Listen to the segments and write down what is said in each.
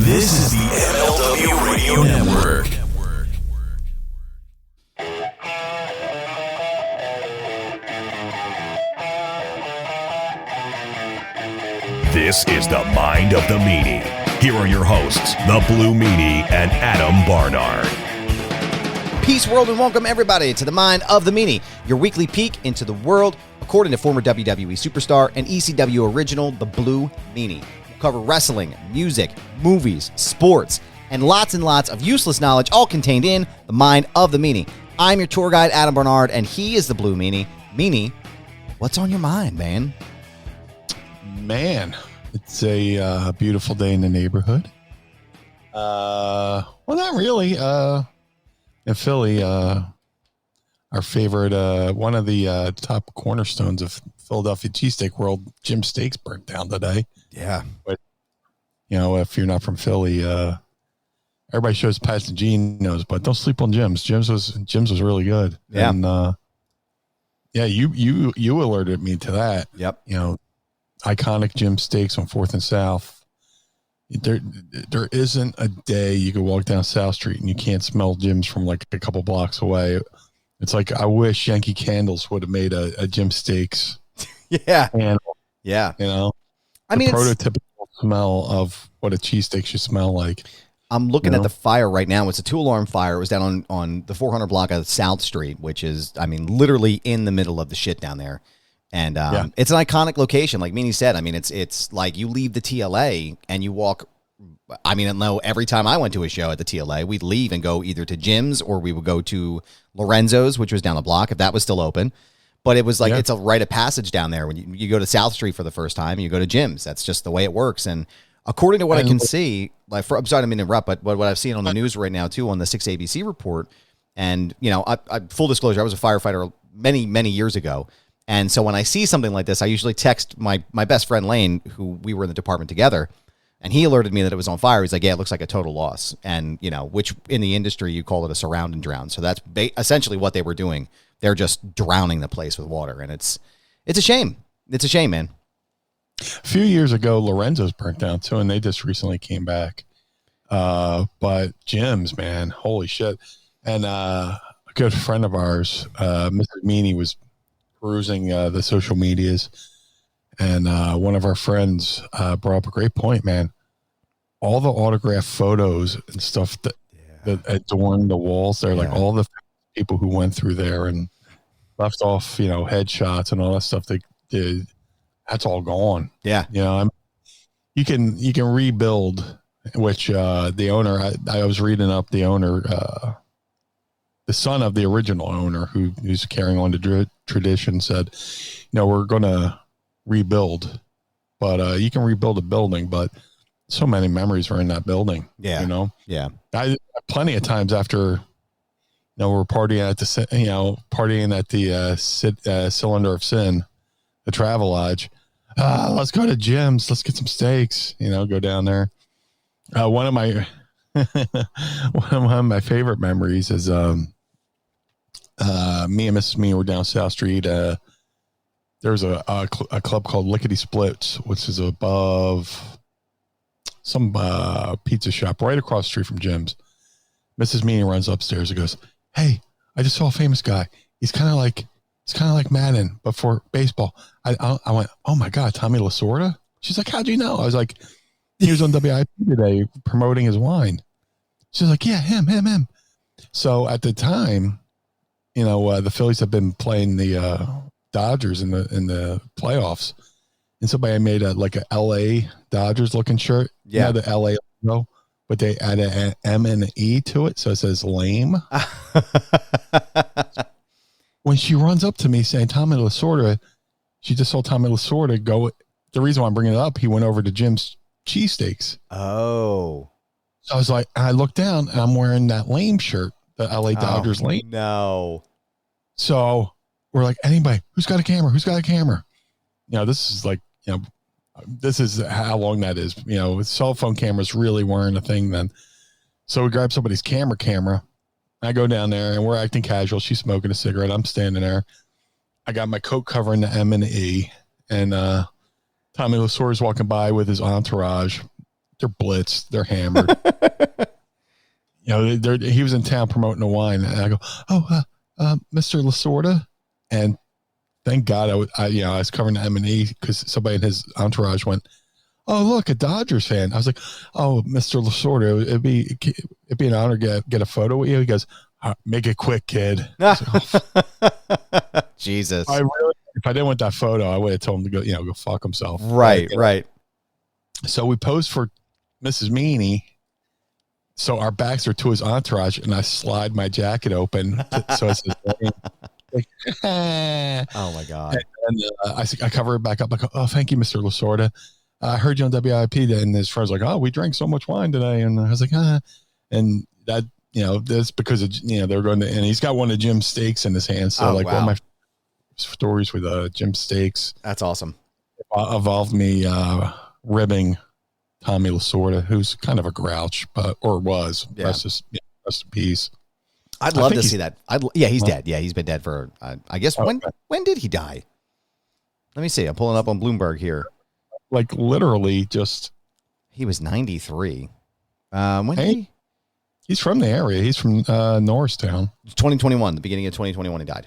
This is the MLW Radio Network. This is the Mind of the Meanie. Here are your hosts, the Blue Meanie and Adam Barnard. Peace, world, and welcome everybody to the Mind of the Meanie, your weekly peek into the world, according to former WWE superstar and ECW original, the Blue Meanie. We'll cover wrestling, music, movies, sports, and lots of useless knowledge, all contained in the Mind of the Meanie. I'm your tour guide, Adam Barnard, and he is the Blue Meanie. Meanie, what's on your mind, man? Man, it's a beautiful day in the neighborhood. Well, not really. In Philly, our favorite, one of the top cornerstones of Philadelphia cheesesteak world, Jim Steaks, burnt down today. Yeah. But, you know, if you're not from Philly, everybody shows Pats and Geno's, but don't sleep on Jim's. Jim's was really good. Yeah. And, yeah, you alerted me to that. Yep. You know, iconic Jim Steaks on 4th and South. There isn't a day you could walk down South Street and you can't smell Jim's from like a couple blocks away. It's like, I wish Yankee Candles would have made a Jim Steaks. Yeah. Candle, Yeah. you know, I mean, prototypical smell of what a cheesesteak should smell like. I'm looking at the fire right now. It's a 2-alarm fire. It was down on the 400 block of South Street, which is, I mean, literally in the middle of the shit down there. And it's an iconic location, like Meanie said. I mean, it's like you leave the TLA and you walk. I mean, I know every time I went to a show at the TLA, we'd leave and go either to Jim's or we would go to Lorenzo's, which was down the block, if that was still open. But it was like it's a rite of passage down there. When you go to South Street for the first time, you go to Jim's. That's just the way it works. And according to what I can see, like I'm sorry to interrupt, but what I've seen on the news right now too, on the 6 ABC report, and you know, I full disclosure, I was a firefighter many years ago. And so when I see something like this, I usually text my best friend Lane, who we were in the department together, and he alerted me that it was on fire. He's like, yeah, it looks like a total loss. And, you know, which in the industry, you call it a surround and drown. So that's essentially what they were doing. They're just drowning the place with water. And it's a shame. It's a shame, man. A few years ago, Lorenzo's burnt down too, and they just recently came back. But Jim's, man, holy shit. And a good friend of ours, Mrs. Meanie, was perusing the social medias, and one of our friends brought up a great point, man. All the autograph photos and stuff that adorn the walls there, like all the people who went through there and left off, you know, headshots and all that stuff they did, that's all gone. Yeah. You know, you can rebuild, which the owner, I was reading up the owner, the son of the original owner who's carrying on the tradition, said, you know, we're going to rebuild, but you can rebuild a building, but so many memories are in that building. Yeah. You know? Yeah. I plenty of times after, you know, we're partying at the Cylinder of Sin, the Travelodge. Let's go to Jim's. Let's get some steaks, you know, go down there. One of my favorite memories is, me and Mrs. Me were down South Street. There's a club called Lickety Splits, which is above some pizza shop right across the street from Jim's. Mrs. Meanie runs upstairs and goes, "Hey, I just saw a famous guy. He's kind of like Madden, but for baseball." I went, "Oh my God, Tommy Lasorda?" She's like, "How'd you know?" I was like, "He was on WIP today promoting his wine." She's like, "Yeah, him." So at the time, you know, the Phillies have been playing the Dodgers in the playoffs, and somebody made a LA Dodgers looking shirt. Yeah, you know, the LA logo, but they added an M and an E to it, so it says lame. When she runs up to me saying Tommy Lasorda, she just saw Tommy Lasorda go. The reason why I'm bringing it up, he went over to Jim's cheesesteaks. Oh, so I was like, I looked down and I'm wearing that lame shirt, the LA Dodgers lame. No. So we're like, anybody who's got a camera? You know, this is like, you know, this is how long that is. You know, cell phone cameras really weren't a thing then. So we grab somebody's camera. I go down there and we're acting casual. She's smoking a cigarette. I'm standing there. I got my coat covering the M and E, and Tommy Lasorda's walking by with his entourage. blitzed, they're hammered. He was in town promoting a wine, and I go, Mr. Lasorda, and thank God I was covering the M&E because somebody in his entourage went, oh, look, a Dodgers fan. I was like, oh, Mr. Lasorda, it'd be an honor to get a photo with you. He goes, make it quick, kid. Jesus. If I didn't want that photo, I would have told him to go fuck himself. Right. So we posed for Mrs. Meanie. So our backs are to his entourage, and I slide my jacket open so it's his name. Oh my God. And I cover it back up. Like, oh, thank you, Mr. Lasorda. I heard you on WIP, and his friend's like, oh, we drank so much wine today. And I was like, and that, that's because of, they were going to, and he's got one of Jim's steaks in his hand. So one of my stories with Jim Steaks. That's awesome. Involved me ribbing Tommy Lasorda, who's kind of a grouch, or was. Yeah. Rest in peace. I'd love to see that. He's dead. Yeah, he's been dead for, I guess, when did he die? Let me see. I'm pulling up on Bloomberg here. Like literally just. He was 93. Did he? He's from the area. He's from Norristown. 2021, the beginning of 2021, he died.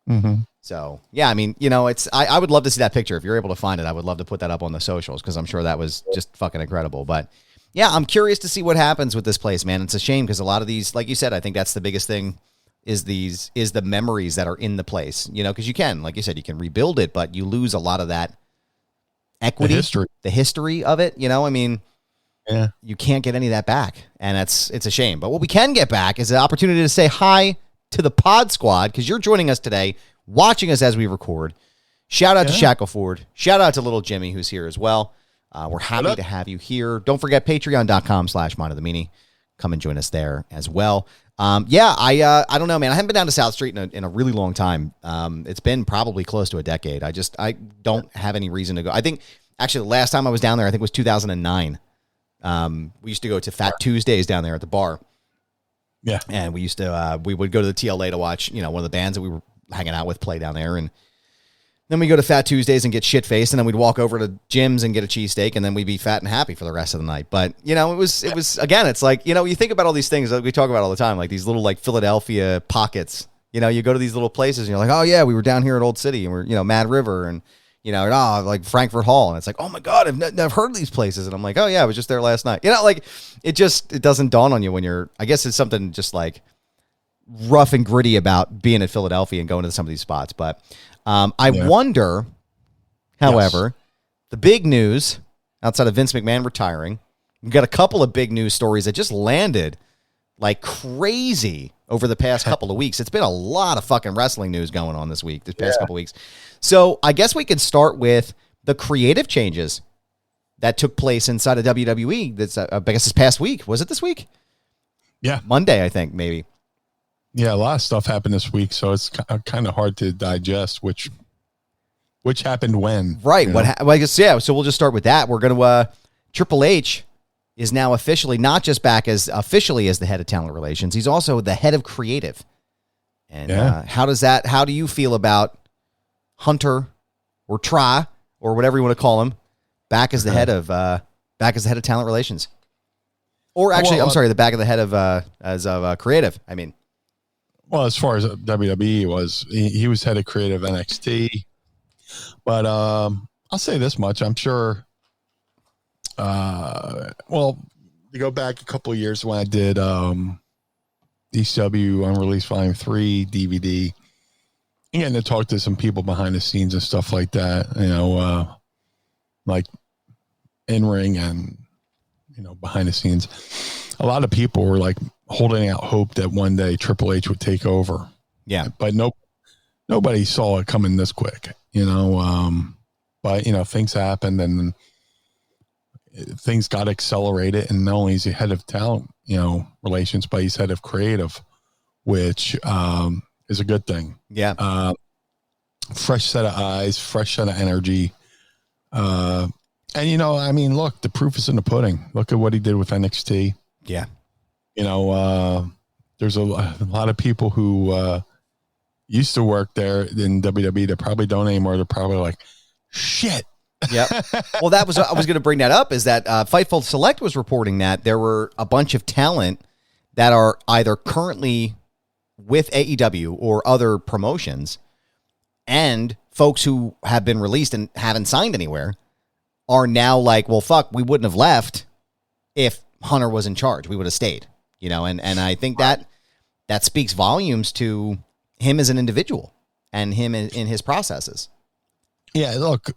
Mm-hmm. So, yeah, I mean, I would love to see that picture. If you're able to find it, I would love to put that up on the socials because I'm sure that was just fucking incredible. But, yeah, I'm curious to see what happens with this place, man. It's a shame because a lot of these, like you said, I think that's the biggest thing is the memories that are in the place, because you can, like you said, you can rebuild it, but you lose a lot of that equity, the history of it, I mean, yeah, you can't get any of that back, and it's a shame. But what we can get back is the opportunity to say hi to the Pod Squad because you're joining us today, watching us as we record. Shout out to Shackleford. Shout out to little Jimmy who's here as well. We're happy to have you here. Don't forget patreon.com/Mind of the Meanie. Come and join us there as well. I don't know, man. I haven't been down to South Street in a really long time. It's been probably close to a decade. I don't have any reason to go. I think actually the last time I was down there, I think was 2009. We used to go to Fat Tuesdays down there at the bar. Yeah. And we used to, we would go to the TLA to watch, one of the bands that we were hanging out with play down there. And then we go to Fat Tuesdays and get shit faced. And then we'd walk over to Jim's and get a cheesesteak. And then we'd be fat and happy for the rest of the night. But, it was, again, it's like, you think about all these things that we talk about all the time, like these little, like Philadelphia pockets, you go to these little places and you're like, oh yeah, we were down here at Old City and we're, Mad River and, like Frankfurt Hall. And it's like, oh my God, I've heard of these places. And I'm like, oh yeah, I was just there last night. Like it doesn't dawn on you when I guess it's something just like rough and gritty about being at Philadelphia and going to some of these spots. But I wonder, however, the big news outside of Vince McMahon retiring, we've got a couple of big news stories that just landed like crazy over the past couple of weeks. It's been a lot of fucking wrestling news going on this past couple of weeks. So I guess we could start with the creative changes that took place inside of WWE. That's I guess this past week. Was it this week? Yeah. Monday, I think, maybe. Yeah, a lot of stuff happened this week, so it's kind of hard to digest which happened when. Right. I guess, yeah, so we'll just start with that. We're going to Triple H is now officially not just back as the head of talent relations. He's also the head of creative. And how do you feel about Hunter or Try or whatever you want to call him back as the head of talent relations? Or actually, I'm sorry, the back of the head of creative. I mean, well, as far as WWE was, he was head of creative NXT. But I'll say this much. I'm sure, to go back a couple of years when I did DCW Unreleased Volume 3 DVD, and getting to talk to some people behind the scenes and stuff like that, like in-ring and, behind the scenes. A lot of people were like holding out hope that one day Triple H would take over. Yeah. But nobody saw it coming this quick, but things happened and things got accelerated, and not only is he head of talent, relations, but he's head of creative, which is a good thing. Yeah. Fresh set of eyes, fresh set of energy. And look, the proof is in the pudding. Look at what he did with NXT. Yeah. There's a lot of people who used to work there in WWE that probably don't anymore. They're probably like, shit, Yep. Well, I was going to bring that up, is that Fightful Select was reporting that there were a bunch of talent that are either currently with AEW or other promotions, and folks who have been released and haven't signed anywhere are now like, well, fuck, we wouldn't have left if Hunter was in charge. We would have stayed, and I think that speaks volumes to him as an individual and him in his processes. Yeah, look,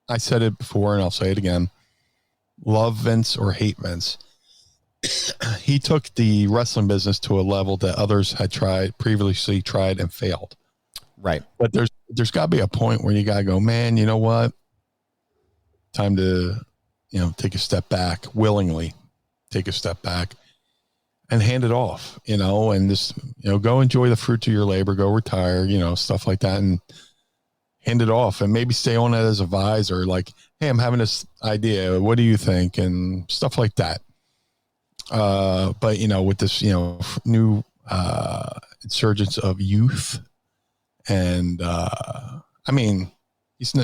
I said it before and I'll say it again. Love Vince or hate Vince. He took the wrestling business to a level that others had previously tried and failed. Right. But there's got to be a point where you got to go, man, you know what? Time to, take a step back, willingly take a step back and hand it off, and just, go enjoy the fruits of your labor, go retire, stuff like that, and hand it off, and maybe stay on it as a advisor. Like, hey, I'm having this idea. What do you think? And stuff like that. But, with this, new insurgence of youth, and I mean, he's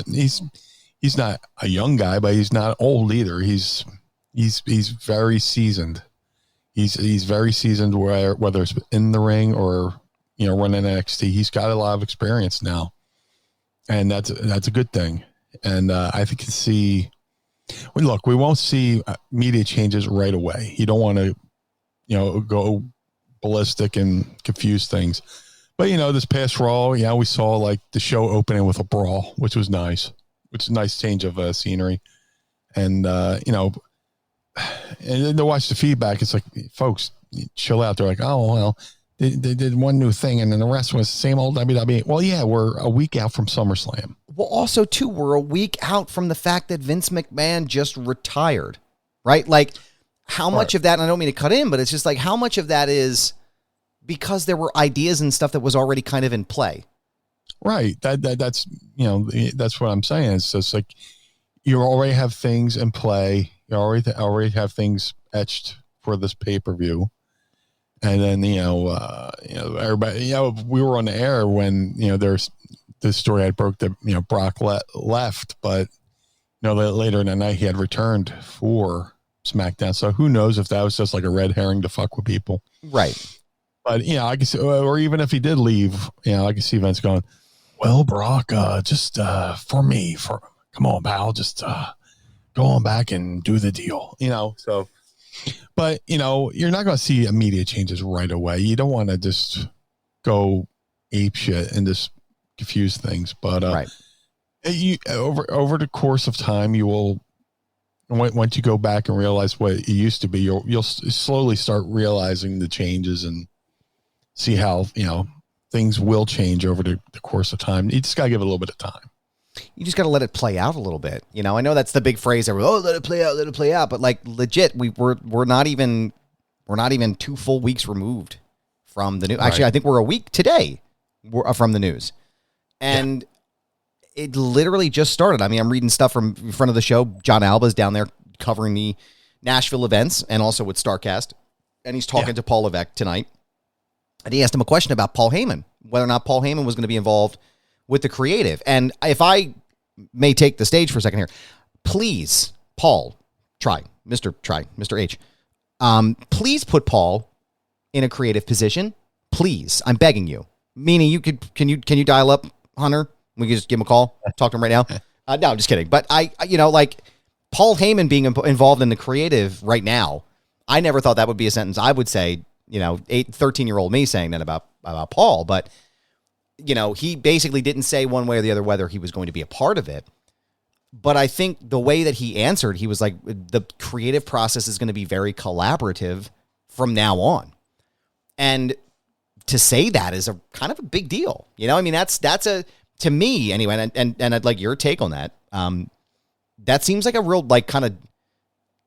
not a young guy, but he's not old either. He's very seasoned. He's very seasoned, whether it's in the ring or running NXT. He's got a lot of experience now, and that's a good thing. And I think we won't see media changes right away. You don't want to go ballistic and confuse things. But this past Raw, we saw like the show opening with a brawl, which was nice. Which is a nice change of scenery. And, and to watch the feedback, it's like, folks, chill out. They're like, oh, well, they did one new thing, and then the rest was the same old WWE. Well, yeah, we're a week out from SummerSlam. Well, also, too, we're a week out from the fact that Vince McMahon just retired, right? Like, how much of that, and I don't mean to cut in, but it's just like, how much of that is because there were ideas and stuff that was already kind of in play? Right. That's that's what I'm saying. It's just like you already have things in play. You already have things etched for this pay-per-view. And then, everybody, we were on the air when, there's this story I broke that, Brock left, but, later in the night he had returned for SmackDown. So who knows if that was just like a red herring to fuck with people. Right. But, I can see, or even if he did leave, I can see Vince going, well, Brock, just come on, pal, just go on back and do the deal, so. But, you're not going to see immediate changes right away. You don't want to just go ape shit and just confuse things. But right. Over the course of time, you will, once you go back and realize what it used to be, you'll slowly start realizing the changes and see how, things will change over the course of time. You just got to give it a little bit of time. You just got to let it play out a little bit. I know that's the big phrase that let it play out. But like legit, we're not even 2 full weeks removed from the news. Actually, right. I think we're a week today from the news. And it literally just started. I mean, I'm reading stuff from in front of the show. John Alba's down there covering the Nashville events and also with StarCast. And he's talking to Paul Levesque tonight. And he asked him a question about Paul Heyman, whether or not Paul Heyman was going to be involved with the creative. And if I may take the stage for a second here, please, Paul, Mr. H, please put Paul in a creative position. Please, I'm begging you. Meanie, can you dial up Hunter? We can just give him a call, talk to him right now. No, I'm just kidding. But like Paul Heyman being involved in the creative right now, I never thought that would be a sentence I would say, 13-year-old me saying that about Paul, but he basically didn't say one way or the other whether he was going to be a part of it. But I think the way that he answered, he was like, the creative process is going to be very collaborative from now on. And to say that is a kind of a big deal. I mean, that's to me anyway. And I'd like your take on that. That seems like a real, like, kind of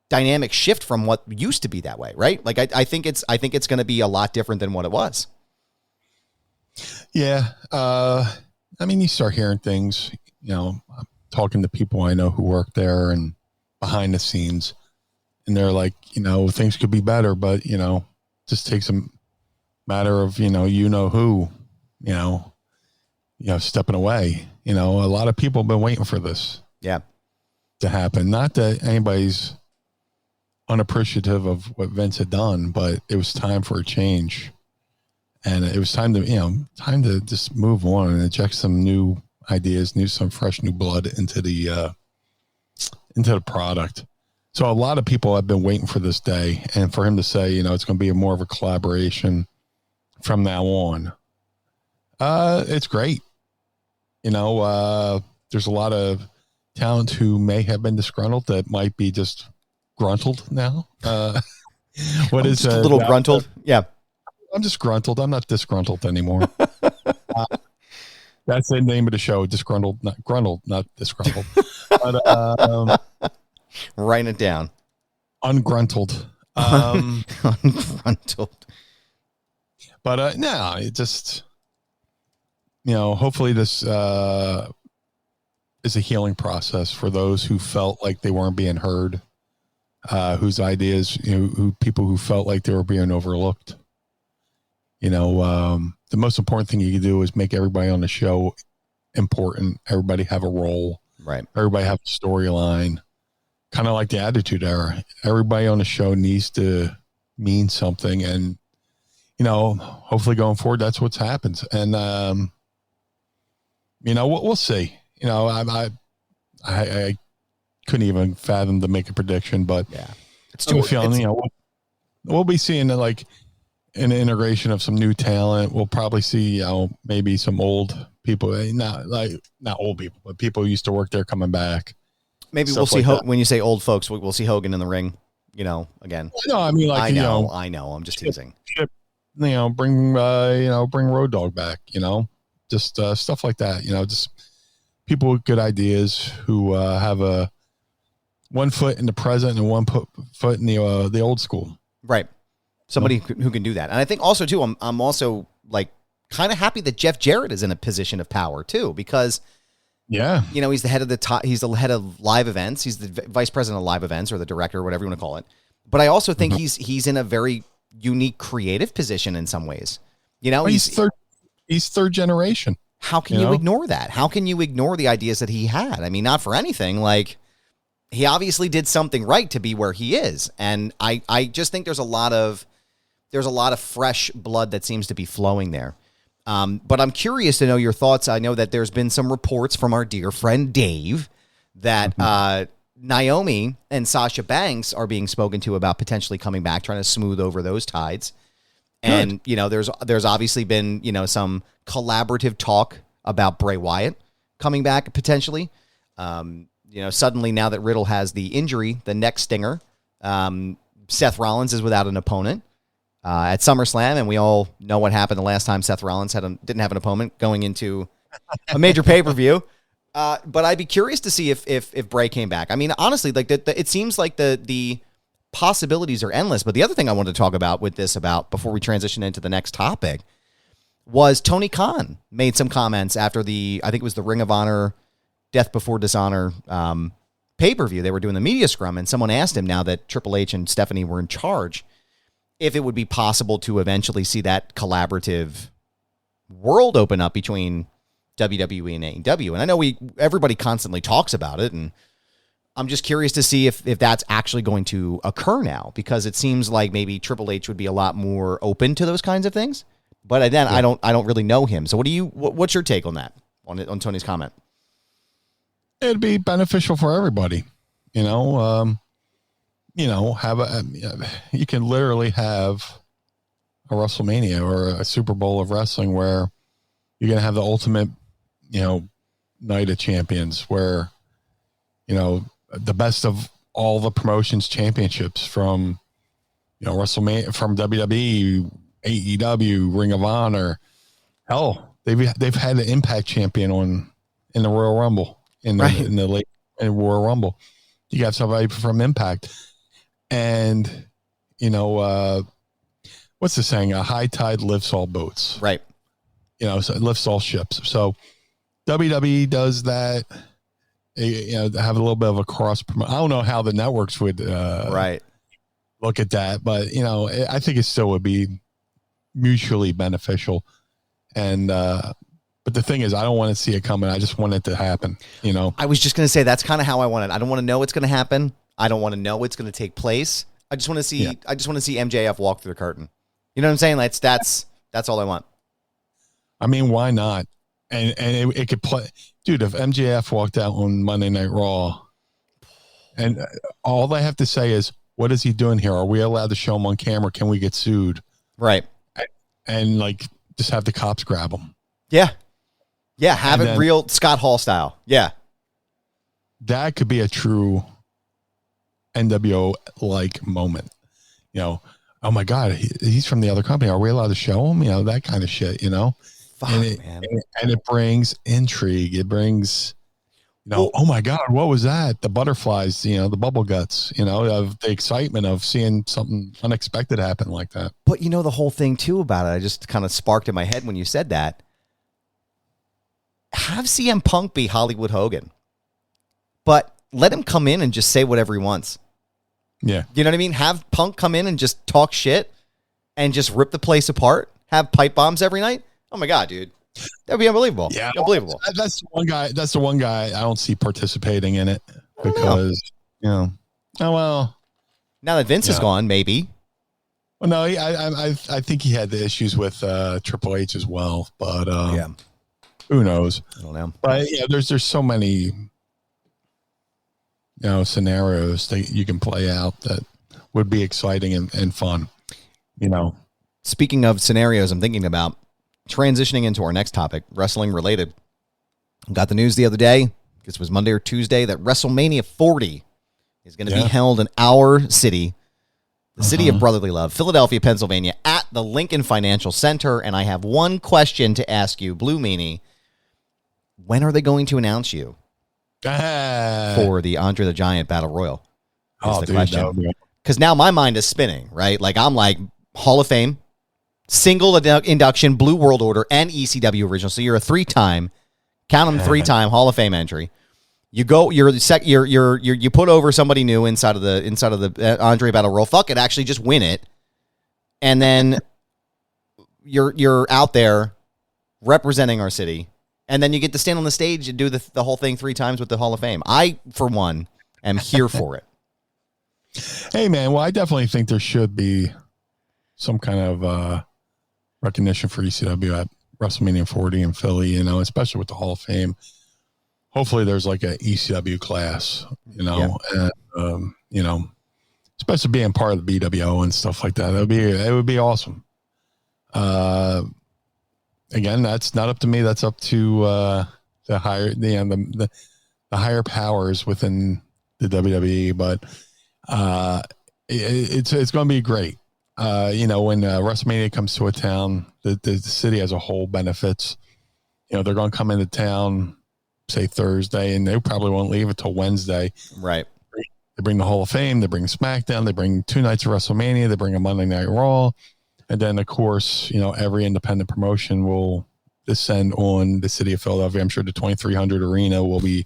dynamic shift from what used to be that way, right? Like, I think it's going to be a lot different than what it was. Yeah. I mean, you start hearing things, talking to people I know who work there and behind the scenes, and they're like, things could be better, but, just takes a matter of, who, stepping away. A lot of people have been waiting for this to happen. Not that anybody's unappreciative of what Vince had done, but it was time for a change. And it was time to just move on and inject some new ideas, some fresh new blood into the product. So a lot of people have been waiting for this day, and for him to say, it's going to be more of a collaboration from now on. It's great. There's a lot of talent who may have been disgruntled that might be just gruntled now. What is just a little gruntled? Yeah. I'm just gruntled. I'm not disgruntled anymore. That's the name of the show. Disgruntled, not gruntled, not disgruntled. But, writing it down. Ungruntled. Ungruntled. But no, it just, hopefully this is a healing process for those who felt like they weren't being heard, whose ideas, people who felt like they were being overlooked. The most important thing you can do is make everybody on the show important. Everybody have a role. Right. Everybody have a storyline. Kind of like the Attitude Era. Everybody on the show needs to mean something. And, hopefully going forward, that's what's happened. And, we'll see. I couldn't even fathom to make a prediction, but it's too feeling, we'll be seeing like an integration of some new talent. We'll probably see, maybe some old people, not old people, but people who used to work there coming back. Maybe we'll see when you say old folks, we'll see Hogan in the ring, again. No, I mean, like, I know. I'm just teasing. Bring Road Dogg back, just stuff like that, just people with good ideas who have one foot in the present and one foot in the old school. Right. Somebody who can do that. And I think also too, I'm also like kind of happy that Jeff Jarrett is in a position of power too, because he's the head of he's the head of live events. He's the vice president of live events, or the director, or whatever you want to call it. But I also think he's in a very unique creative position in some ways. He's third generation. How can you ignore that? How can you ignore the ideas that he had? I mean, not for anything. Like, he obviously did something right to be where he is. And I just think there's a lot of fresh blood that seems to be flowing there. But I'm curious to know your thoughts. I know that there's been some reports from our dear friend Dave that Naomi and Sasha Banks are being spoken to about potentially coming back, trying to smooth over those tides. And, there's obviously been, some collaborative talk about Bray Wyatt coming back potentially. Suddenly now that Riddle has the injury, the neck stinger, Seth Rollins is without an opponent at SummerSlam, and we all know what happened the last time Seth Rollins didn't have an opponent going into a major pay-per-view. But I'd be curious to see if Bray came back. I mean, honestly, like it seems like the possibilities are endless. But the other thing I wanted to talk about before we transition into the next topic was Tony Khan made some comments after I think it was the Ring of Honor Death Before Dishonor pay-per-view. They were doing the media scrum, and someone asked him, now that Triple H and Stephanie were in charge, if it would be possible to eventually see that collaborative world open up between WWE and AEW. And I know everybody constantly talks about it, and I'm just curious to see if that's actually going to occur now, because it seems like maybe Triple H would be a lot more open to those kinds of things. But again, I don't really know him. So what's your take on that, on Tony's comment? It'd be beneficial for everybody, you can literally have a WrestleMania or a Super Bowl of wrestling where you're going to have the ultimate, night of champions, where, the best of all the promotions championships from, WrestleMania, from WWE, AEW, Ring of Honor. Hell, they've had an Impact champion in the Royal Rumble, in the Royal Rumble. You got somebody from Impact, and what's the saying? A high tide lifts all boats. Right. So it lifts all ships. So WWE does that. Have a little bit of a cross promote. I don't know how the networks would look at that, but I think it still would be mutually beneficial. And but But the thing is, I don't want to see it coming. I just want it to happen, you know? I was just going to say, that's kind of how I want it. I don't want to know what's going to happen. I don't want to know what's going to take place. I just want to see, I just want to see MJF walk through the curtain. You know what I'm saying? Like, that's all I want. I mean, why not? And it could play, dude, if MJF walked out on Monday Night Raw and all they have to say is, what is he doing here? Are we allowed to show him on camera? Can we get sued? Right. And like, just have the cops grab him. Yeah. Yeah. Have it real Scott Hall style. Yeah. That could be a true NWO like moment, you know. Oh my God, he's from the other company. Are we allowed to show him? You know, that kind of shit, you know. Fuck, man. And it brings intrigue. It brings, you know, oh my God, what was that? The butterflies, you know, the bubble guts, you know, of the excitement of seeing something unexpected happen like that. But you know, the whole thing too about it, I just kind of sparked in my head when you said that. Have CM Punk be Hollywood Hogan, but let him come in and just say whatever he wants. Yeah. You know what I mean? Have Punk come in and just talk shit and just rip the place apart. Have pipe bombs every night. Oh my God, dude. That'd be unbelievable. Yeah. Unbelievable. That's the one guy I don't see participating in it because, you know, oh, well. Now that Vince is gone, maybe. Well, no, I think he had the issues with Triple H as well, but who knows? I don't know. But yeah, there's so many, you know, scenarios that you can play out that would be exciting and fun, you know. Speaking of scenarios, I'm thinking about transitioning into our next topic, wrestling related. Got the news the other day, this was Monday or Tuesday, that WrestleMania 40 is going to be held in our city, the city of brotherly love, Philadelphia, Pennsylvania, at the Lincoln Financial Center. And I have one question to ask you, Blue Meanie. When are they going to announce you for the Andre the Giant Battle Royal? Is the question. Because now my mind is spinning, right? Like, I'm like, Hall of Fame, single induction, Blue World Order, and ECW original. So you're a three-time, count them, three-time Hall of Fame entry. You go, you put over somebody new inside of the Andre Battle Royal. Fuck it, actually just win it, and then you're out there representing our city, and then you get to stand on the stage and do the whole thing three times with the Hall of Fame. I, for one, am here for it. Hey man, well, I definitely think there should be some kind of recognition for ECW at WrestleMania 40 in Philly, you know, especially with the Hall of Fame. Hopefully there's like a ECW class, you know, and, you know, especially being part of the BWO and stuff like that. It would be awesome. Again, that's not up to me. That's up to the higher powers within the WWE, but it's going to be great. You know, when WrestleMania comes to a town, the city as a whole benefits. You know, they're going to come into town, say Thursday, and they probably won't leave until Wednesday. Right. They bring the Hall of Fame, they bring SmackDown, they bring 2 nights of WrestleMania, they bring a Monday Night Raw, and then of course, you know, every independent promotion will descend on the city of Philadelphia. I'm sure the 2300 arena will be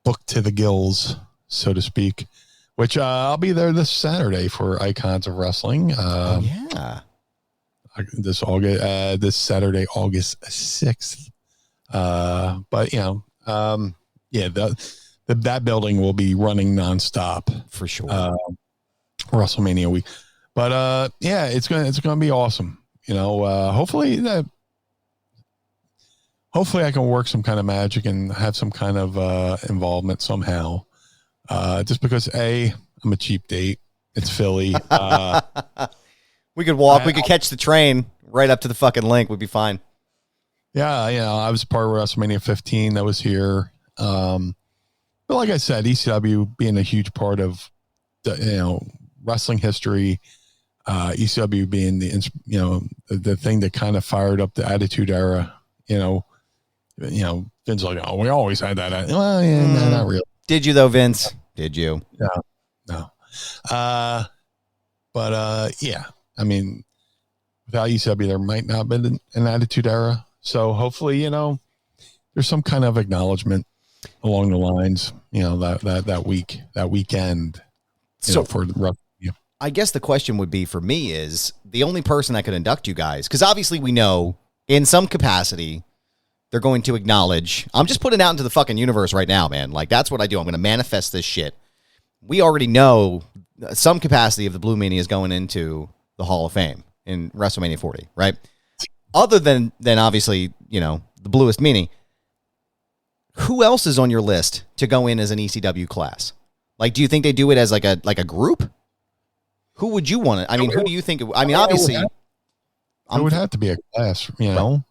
booked to the gills, so to speak. Which I'll be there this Saturday for Icons of Wrestling. This Saturday, August 6th. But you know, that building will be running nonstop for sure. WrestleMania week. But it's gonna be awesome. You know, hopefully I can work some kind of magic and have some kind of involvement somehow. Just because I'm a cheap date. It's Philly. We could walk. We could catch the train right up to the fucking link. We'd be fine. Yeah, you know, I was part of WrestleMania 15 that was here. But like I said, ECW being a huge part of the, you know, wrestling history. ECW being the thing that kind of fired up the Attitude Era. You know, Vince like, oh, we always had that. Well, yeah, no, not really. Did you though, Vince? Did you? No. Yeah. I mean, without ECW, there might not have been an Attitude Era. So hopefully, you know, there's some kind of acknowledgement along the lines, you know, that weekend. So for the I guess the question would be for me is the only person that could induct you guys, because obviously we know in some capacity they're going to acknowledge. I'm just putting it out into the fucking universe right now, man. Like, that's what I do. I'm going to manifest this shit. We already know some capacity of the Blue Meanie is going into the Hall of Fame in WrestleMania 40, right? Other than obviously, the Bluest Meanie, who else is on your list to go in as an ECW class? Like, do you think they do it as like a group? Who would you want to? I mean, who do you think? Obviously, it would have to be a class, right.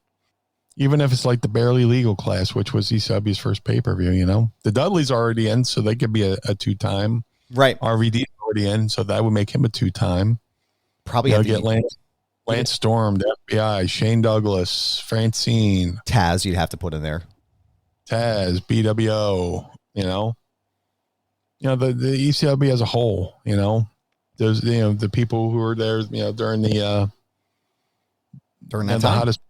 Even if it's like the barely legal class, which was ECW's first pay-per-view, the Dudley's already in, so they could be a 2-time. Right. RVD's already in, so that would make him a 2-time. Probably have to get Lance Storm, the FBI, Shane Douglas, Francine. Taz, you'd have to put in there. Taz, BWO, the ECW as a whole, there's, the people who were there, during the, during that the time. hottest,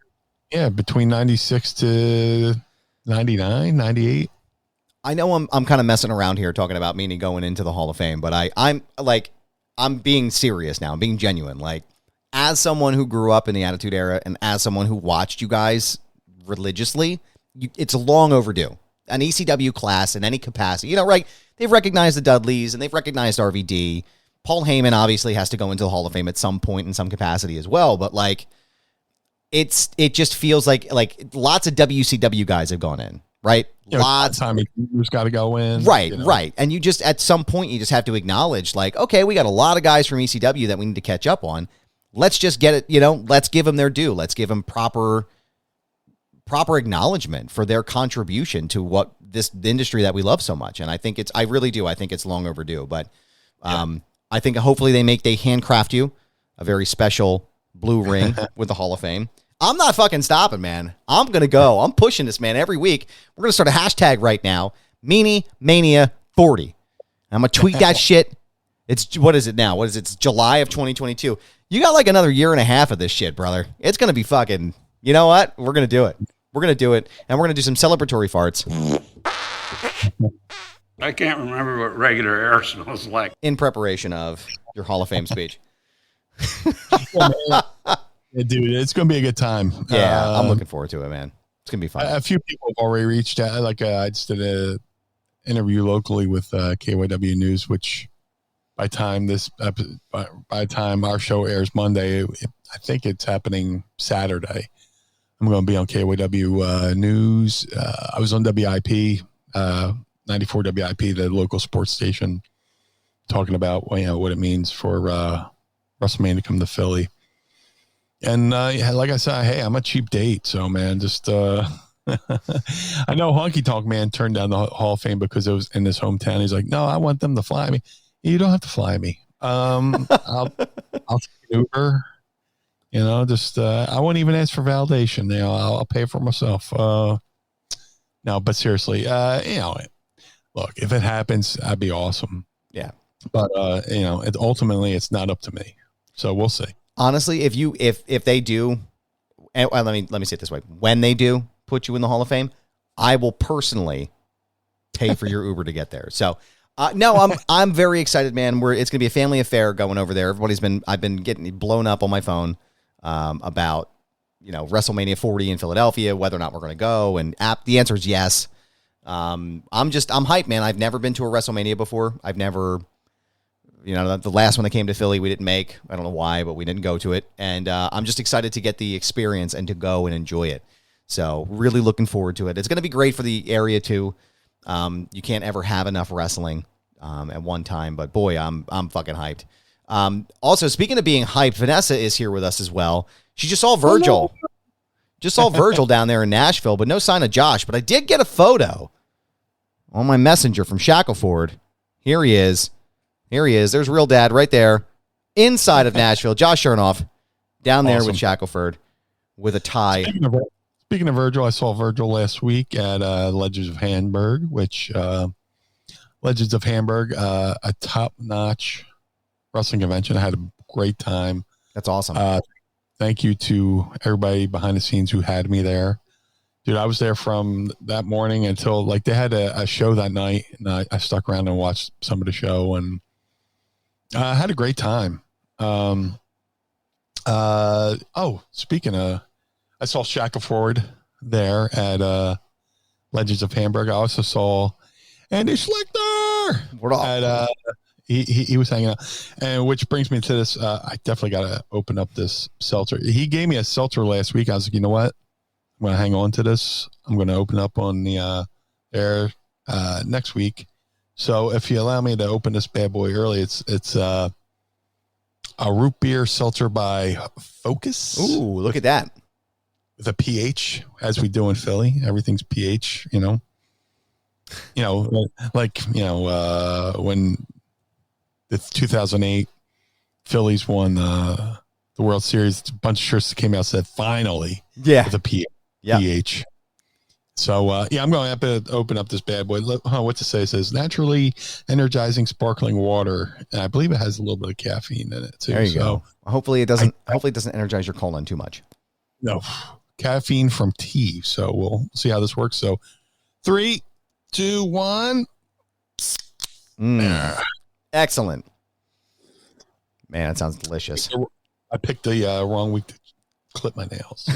between 96 to 99, 98. I know I'm kind of messing around here talking about Meanie going into the Hall of Fame, but I'm being serious now. I'm being genuine. Like, as someone who grew up in the Attitude Era and as someone who watched you guys religiously, it's long overdue. An ECW class in any capacity, right? They've recognized the Dudleys and they've recognized RVD. Paul Heyman obviously has to go into the Hall of Fame at some point in some capacity as well. But like, it just feels like lots of WCW guys have gone in, right? Lots. Tommy Dreamer's got to go in, right, right. And you just at some point you just have to acknowledge, like, okay, we got a lot of guys from ECW that we need to catch up on. Let's just get it, let's give them their due. Let's give them proper acknowledgement for their contribution to what the industry that we love so much. And I think I really do. I think it's long overdue, but I think hopefully they handcraft you a very special blue ring with the Hall of Fame. I'm not fucking stopping, man. I'm going to go. I'm pushing this, man, every week. We're going to start a hashtag right now, Meanie Mania 40. I'm going to tweet that shit. What is it now? What is it? It's July of 2022. You got like another year and a half of this shit, brother. It's going to be fucking, you know what? We're going to do it. We're going to do it, and we're going to do some celebratory farts. I can't remember what regular air smells like. In preparation of your Hall of Fame speech. Yeah, dude, it's going to be a good time. Yeah, I'm looking forward to it, man. It's going to be fun. A few people have already reached out. Like, I just did an interview locally with KYW News, which by the time our show airs Monday, I think it's happening Saturday. I'm going to be on KYW News. I was on WIP, 94 WIP, the local sports station, talking about what it means for WrestleMania to come to Philly. And like I said, hey, I'm a cheap date, so man, just I know Honky Tonk Man turned down the Hall of Fame because it was in his hometown. He's like, no, I want them to fly me. You don't have to fly me. I'll take an Uber. I won't even ask for validation. I'll pay for myself. No, but seriously, look, if it happens, that'd be awesome. Yeah. But ultimately it's not up to me. So we'll see. Honestly, if they do, and let me say it this way: when they do put you in the Hall of Fame, I will personally pay for your Uber to get there. So, no, I'm very excited, man. It's gonna be a family affair going over there. I've been getting blown up on my phone about WrestleMania 40 in Philadelphia, whether or not we're gonna go, and the answer is yes. I'm hyped, man. I've never been to a WrestleMania before. I've never. The last one that came to Philly, we didn't make. I don't know why, but we didn't go to it. And I'm just excited to get the experience and to go and enjoy it. So really looking forward to it. It's going to be great for the area, too. You can't ever have enough wrestling at one time. But, boy, I'm fucking hyped. Also, speaking of being hyped, Vanessa is here with us as well. She just saw Virgil. Just saw Virgil down there in Nashville, but no sign of Josh. But I did get a photo on my messenger from Shackleford. Here he is. There's Real Dad right there inside of Nashville. Josh Chernoff down there with Shackleford with a tie. Speaking of Virgil, I saw Virgil last week at Legends of Hamburg, a top-notch wrestling convention. I had a great time. That's awesome. Thank you to everybody behind the scenes who had me there. Dude, I was there from that morning until they had a show that night, and I stuck around and watched some of the show, and I had a great time. Speaking of, I saw Shackleford there at Legends of Hamburg. I also saw Andy Schlichter. What up? At, he was hanging out. And which brings me to this. I definitely got to open up this seltzer. He gave me a seltzer last week. I was like, you know what? I'm going to hang on to this. I'm going to open up on the air next week. So if you allow me to open this bad boy early, it's a root beer seltzer by Focus. Ooh, look at that. With a pH, as we do in Philly. Everything's pH, you know. When the 2008 Phillies won the World Series, a bunch of shirts that came out said finally with a pH. So, I'm going to have to open up this bad boy. What's it say? It says naturally energizing sparkling water. And I believe it has a little bit of caffeine in it, too. There you go. Hopefully it doesn't energize your colon too much. No, caffeine from tea. So we'll see how this works. So 3, 2, 1. Excellent. Man, that sounds delicious. I picked the wrong week to clip my nails. So.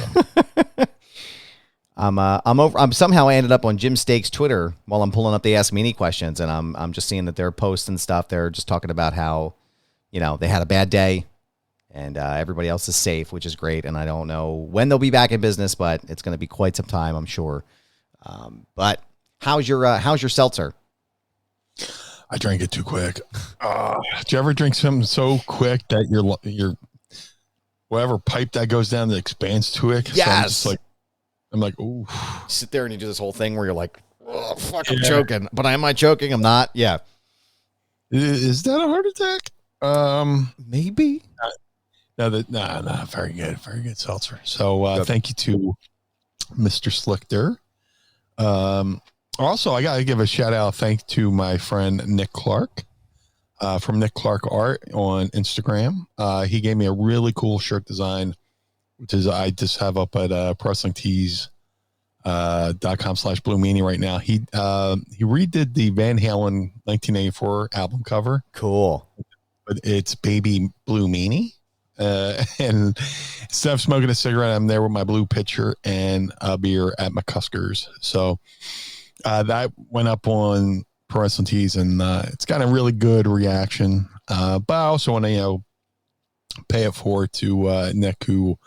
I'm somehow ended up on Jim Steak's Twitter while I'm pulling up the Ask Meanie questions, and I'm just seeing that they're posting stuff. They're just talking about how, they had a bad day, and everybody else is safe, which is great. And I don't know when they'll be back in business, but it's going to be quite some time, I'm sure. But how's your seltzer? I drank it too quick. Do you ever drink something so quick that your whatever pipe that goes down that expands too quick? Yes. So I'm like, ooh. Sit there and you do this whole thing where you're like, oh, fuck, I'm choking. But am I choking? I'm not. Yeah. Is that a heart attack? Maybe. No. Very good. Very good seltzer. So thank you to Mr. Schlichter. Also, I got to give a shout out. Thanks to my friend Nick Clark from Nick Clark Art on Instagram. He gave me a really cool shirt design, which is I just have up at ProWrestlingTees.com/Blue Meanie right now. He redid the Van Halen 1984 album cover. Cool. But it's baby Blue Meanie. And instead of smoking a cigarette, I'm there with my blue pitcher and a beer at McCusker's. So that went up on Pro Wrestling Tees, and it's got a really good reaction. But I also want to, pay it forward to Nick, who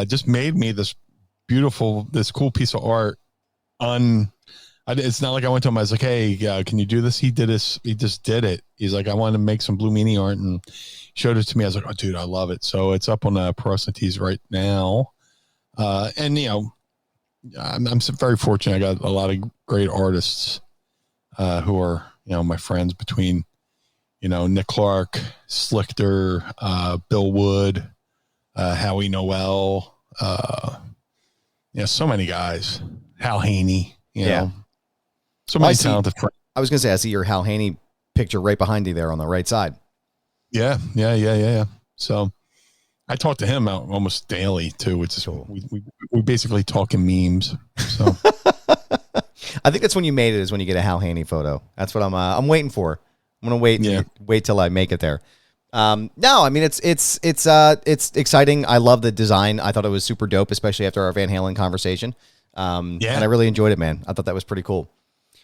just made me this cool piece of art. It's not like I went to him. I was like, hey, can you do this? He did this. He just did it. He's like, I want to make some Blue Meanie art, and showed it to me. I was like, oh, dude, I love it. So it's up on Pro Wrestling Tees right now. And, I'm very fortunate. I got a lot of great artists who are, my friends between, Nick Clark, Schlichter, Bill Wood, Howie Noel, so many guys. Hal Haney, know. So many talented friends. I was going to say, I see your Hal Haney picture right behind you there on the right side. Yeah. So I talk to him almost daily too. It's cool. We basically talking memes. So I think that's when you made it, is when you get a Hal Haney photo. That's what I'm waiting for. I'm gonna wait till I make it there. No, I mean it's exciting. I love the design. I thought it was super dope, especially after our Van Halen conversation. And I really enjoyed it, man. I thought that was pretty cool.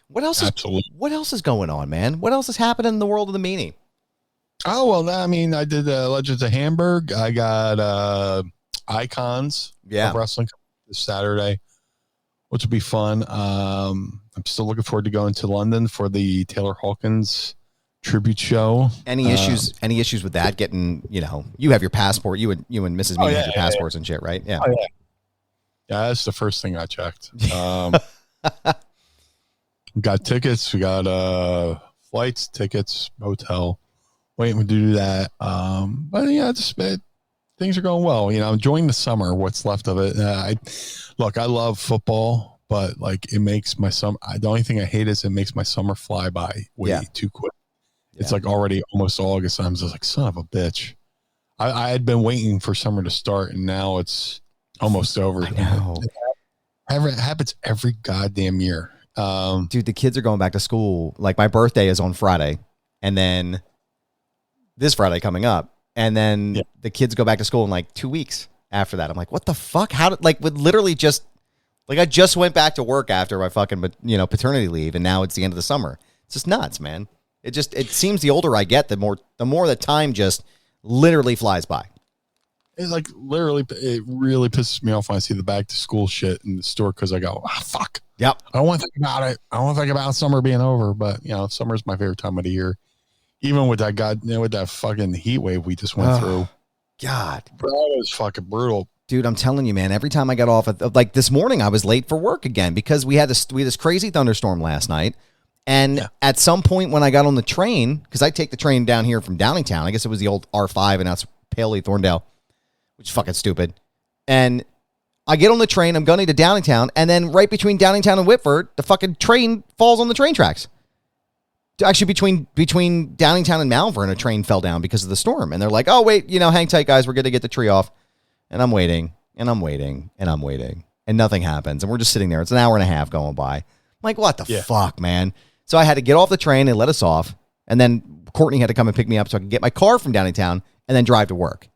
What else is going on, man? What else is happening in the world of the Meanie? Oh, well, I mean, I did Legends of Hamburg. I got Icons of Wrestling this Saturday, which will be fun. I'm still looking forward to going to London for the Taylor Hawkins tribute show. Any issues with that? Getting, you have your passport. You and Mrs. Meanie have your passports and shit, right? Yeah. Oh, yeah. Yeah, that's the first thing I checked. Got tickets. We got flights, tickets, hotel. Waiting to do that. But yeah, things are going well. I'm enjoying the summer, what's left of it. I love football, but it makes my summer. The only thing I hate is it makes my summer fly by way too quick. It's already almost August. I'm just like, son of a bitch. I had been waiting for summer to start, and now it's almost over. I know. It happens every goddamn year. Dude, the kids are going back to school. Like, my birthday is on Friday, and then this Friday coming up, and then the kids go back to school in 2 weeks after that. I'm like, what the fuck? How did, with literally just Like, I just went back to work after my fucking, paternity leave, and now it's the end of the summer. It's just nuts, man. It seems the older I get, the more the time just literally flies by. It's like literally, it really pisses me off when I see the back to school shit in the store because I go, fuck. Yep. I don't want to think about it. I don't want to think about summer being over, but summer's my favorite time of the year. Even with with that fucking heat wave we just went through. God. Bro, that was fucking brutal. Dude, I'm telling you, man, every time I got off, like this morning, I was late for work again because we had this crazy thunderstorm last night. And at some point when I got on the train, because I take the train down here from Downingtown, I guess it was the old R5 and that's Paley Thorndale, which is fucking stupid. And I get on the train, I'm going to Downingtown, and then right between Downingtown and Whitford, the fucking train falls on the train tracks. Actually, between Downingtown and Malvern, a train fell down because of the storm. And they're like, oh, wait, hang tight, guys. We're going to get the tree off. And I'm waiting, and I'm waiting, and I'm waiting. And nothing happens. And we're just sitting there. It's an hour and a half going by. I'm like, what the fuck, man? So I had to get off the train and let us off. And then Courtney had to come and pick me up so I could get my car from Downingtown and then drive to work.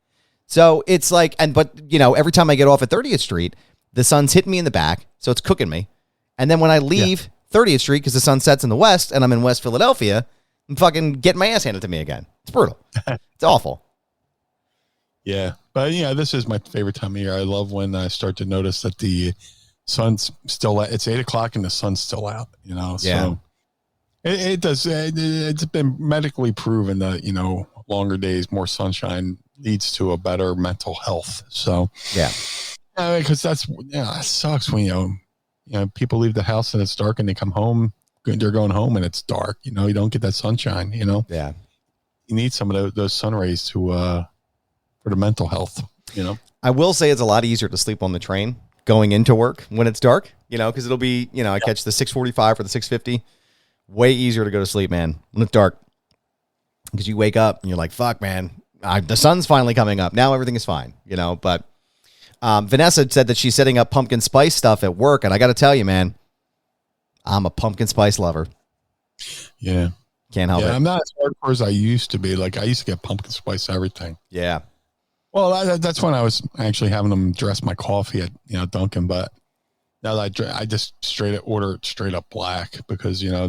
So it's like, but every time I get off at 30th Street, the sun's hitting me in the back. So it's cooking me. And then when I leave 30th Street, because the sun sets in the west and I'm in West Philadelphia, I'm fucking getting my ass handed to me again. It's brutal. It's awful. Yeah. But this is my favorite time of year. I love when I start to notice that the sun's still out. It's 8:00 and the sun's still out, So it does. It's been medically proven that, longer days, more sunshine leads to a better mental health. So, because that sucks when, people leave the house and it's dark and they come home, they're going home and it's dark, you don't get that sunshine, Yeah. You need some of those sun rays to, for the mental health, I will say it's a lot easier to sleep on the train going into work when it's dark, because it'll be, I catch the 6:45 or the 6:50. Way easier to go to sleep, man, when it's dark. Because you wake up and you're like, fuck, man, the sun's finally coming up. Now everything is fine, But Vanessa said that she's setting up pumpkin spice stuff at work. And I got to tell you, man, I'm a pumpkin spice lover. Yeah. Can't help it. I'm not as hardcore as I used to be. Like, I used to get pumpkin spice everything. Yeah. Well, that's when I was actually having them dress my coffee at, Dunkin'. But now that I just order it straight up black because, now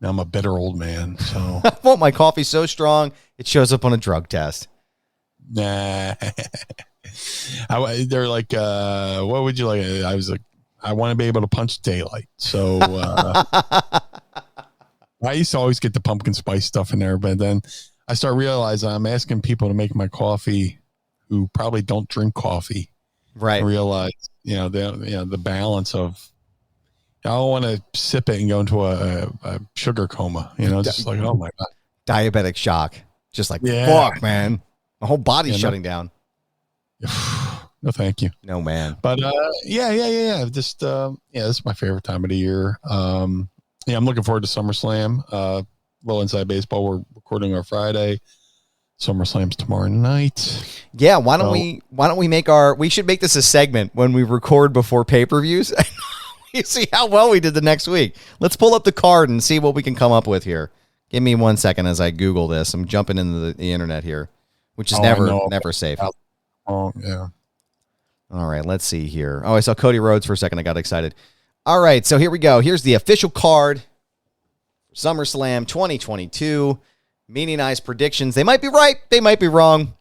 I'm a bitter old man. So I want my coffee so strong, it shows up on a drug test. Nah. They're like, what would you like? I was like, I want to be able to punch daylight. So I used to always get the pumpkin spice stuff in there, but then I start realizing I'm asking people to make my coffee who probably don't drink coffee. Right. I realize, the balance of, I don't want to sip it and go into a sugar coma, just like, oh my God. Diabetic shock. Just like, fuck, man. My whole body's shutting down. No, thank you. No, man. But just this is my favorite time of the year. I'm looking forward to SummerSlam. Little inside baseball. We're recording our Friday. SummerSlam's tomorrow night. Yeah, why don't we we should make this a segment when we record before pay-per-views. You see how well we did the next week. Let's pull up the card and see what we can come up with here. Give me 1 second as I Google this. I'm jumping into the internet here, which is never safe. Oh, yeah. All right, let's see here. Oh, I saw Cody Rhodes for a second. I got excited. All right, so here we go. Here's the official card for SummerSlam 2022. Meanie and I's predictions. They might be right. They might be wrong.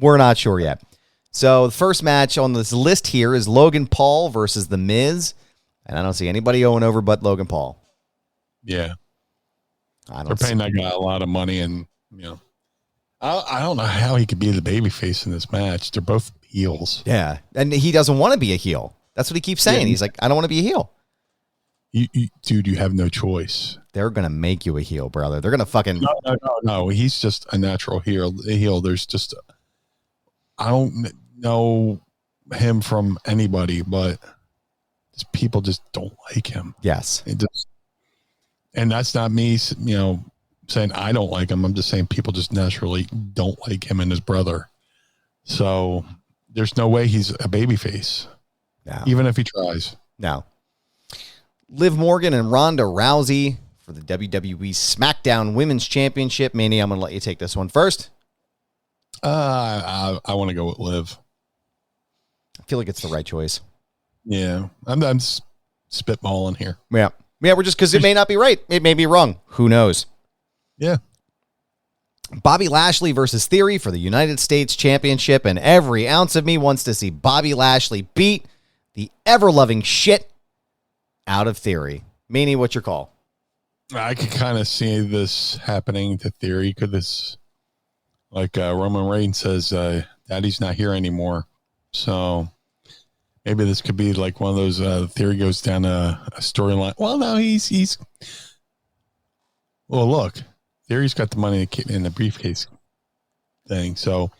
We're not sure yet. So the first match on this list here is Logan Paul versus The Miz. And I don't see anybody going over but Logan Paul. Yeah. They're paying that guy a lot of money, and I don't know how he could be the babyface in this match. They're both heels. Yeah, and he doesn't want to be a heel. That's what he keeps saying. Yeah. He's like, I don't want to be a heel. Dude, you have no choice. They're gonna make you a heel, brother. They're gonna fucking no. He's just a natural heel. There's just I don't know him from anybody, but people just don't like him. Yes. And that's not me, saying I don't like him. I'm just saying people just naturally don't like him and his brother. So there's no way he's a babyface. No. Even if he tries. No. Liv Morgan and Ronda Rousey for the WWE SmackDown Women's Championship. Meanie, I'm going to let you take this one first. I want to go with Liv. I feel like it's the right choice. Yeah, I'm spitballing here. Yeah. We're just because it may not be right. It may be wrong. Who knows? Yeah. Bobby Lashley versus Theory for the United States Championship, and every ounce of me wants to see Bobby Lashley beat the ever-loving shit out of Theory. Meanie, what's your call? I could kind of see this happening to Theory. Could this, like Roman Reigns says, Daddy's not here anymore. So maybe this could be like one of those Theory goes down a storyline. Well, no, he's. Well, look, Theory's got the money in the briefcase thing. So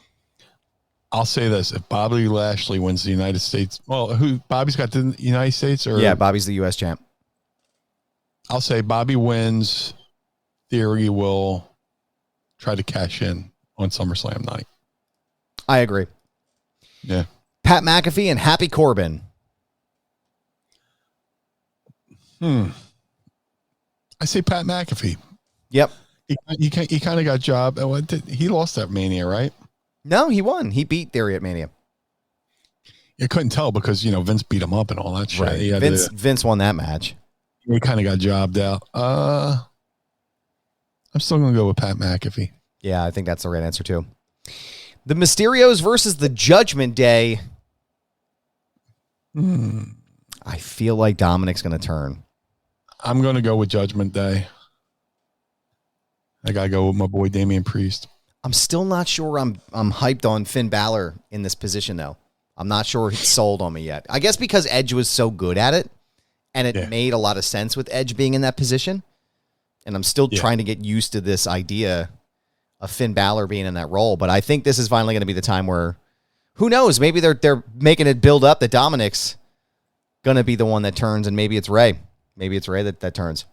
I'll say this: if Bobby Lashley wins the United States, well, Bobby's got the United States, or yeah, Bobby's the U.S. champ. I'll say Bobby wins. Theory will try to cash in on SummerSlam night. I agree. Yeah. Pat McAfee and Happy Corbin. I say Pat McAfee. Yep. He kind of got job. He lost that Mania, right? No, he won. He beat Theory at Mania. You couldn't tell because, Vince beat him up and all that shit. Right. Vince won that match. He kind of got jobbed out. I'm still going to go with Pat McAfee. Yeah, I think that's the right answer, too. The Mysterios versus the Judgment Day. I feel like Dominic's going to turn. I'm going to go with Judgment Day. I got to go with my boy Damian Priest. I'm still not sure I'm hyped on Finn Balor in this position, though. I'm not sure it's sold on me yet. I guess because Edge was so good at it, and it made a lot of sense with Edge being in that position. And I'm still trying to get used to this idea of Finn Balor being in that role. But I think this is finally going to be the time where, who knows, maybe they're making it build up that Dominic's going to be the one that turns, and maybe it's Ray. Maybe it's Ray that turns.